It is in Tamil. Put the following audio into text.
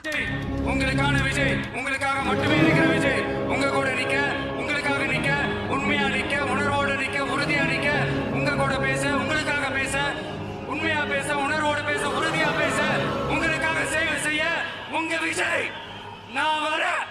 விஜய், உங்களுக்கான விஜய், உங்களுக்காக மட்டுமே நிக்கிற விஜய், உங்க கூட நிக்க, உங்களுக்காக நிக்க, உண்மையா நிக்க, உணர்வோட நிக்க, உறுதியா நிக்க, உங்க கூட பேச, உங்களுக்காக பேச, உண்மையா பேச, உணர்வோட பேச, உறுதியா பேச, உங்களுக்காக சேவை செய்ய உங்க விஜய் நான் வரேன்.